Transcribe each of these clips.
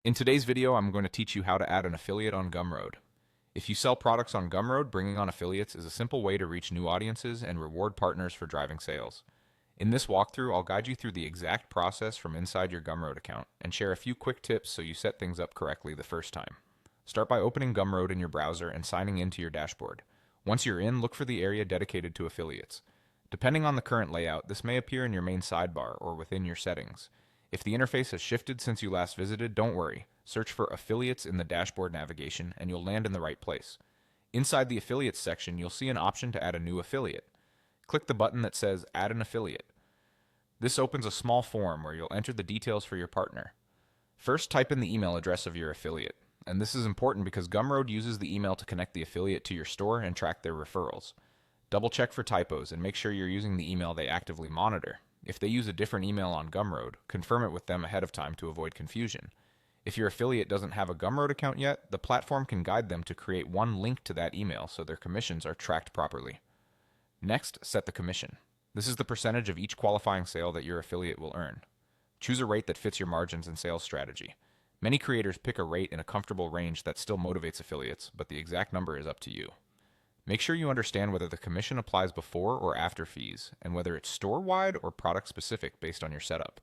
In today's video, I'm going to teach you how to add an affiliate on Gumroad. If you sell products on Gumroad, bringing on affiliates is a simple way to reach new audiences and reward partners for driving sales. In this walkthrough, I'll guide you through the exact process from inside your Gumroad account and share a few quick tips so you set things up correctly the first time. Start by opening Gumroad in your browser and signing into your dashboard. Once you're in, look for the area dedicated to affiliates. Depending on the current layout, this may appear in your main sidebar or within your settings. If the interface has shifted since you last visited, don't worry. Search for affiliates in the dashboard navigation and you'll land in the right place. Inside the affiliates section, you'll see an option to add a new affiliate. Click the button that says Add an Affiliate. This opens a small form where you'll enter the details for your partner. First, type in the email address of your affiliate. And this is important because Gumroad uses the email to connect the affiliate to your store and track their referrals. Double check for typos and make sure you're using the email they actively monitor. If they use a different email on Gumroad, confirm it with them ahead of time to avoid confusion. If your affiliate doesn't have a Gumroad account yet, the platform can guide them to create one link to that email so their commissions are tracked properly. Next, set the commission. This is the percentage of each qualifying sale that your affiliate will earn. Choose a rate that fits your margins and sales strategy. Many creators pick a rate in a comfortable range that still motivates affiliates, but the exact number is up to you. Make sure you understand whether the commission applies before or after fees, and whether it's store-wide or product-specific based on your setup.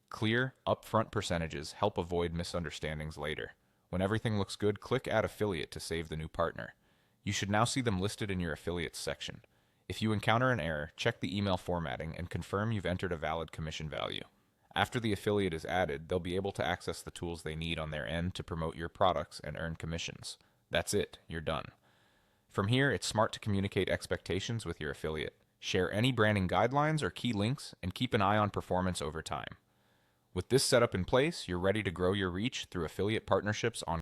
Clear, upfront percentages help avoid misunderstandings later. When everything looks good, click Add Affiliate to save the new partner. You should now see them listed in your affiliates section. If you encounter an error, check the email formatting and confirm you've entered a valid commission value. After the affiliate is added, they'll be able to access the tools they need on their end to promote your products and earn commissions. That's it, you're done. From here, it's smart to communicate expectations with your affiliate. Share any branding guidelines or key links, and keep an eye on performance over time. With this setup in place, you're ready to grow your reach through affiliate partnerships on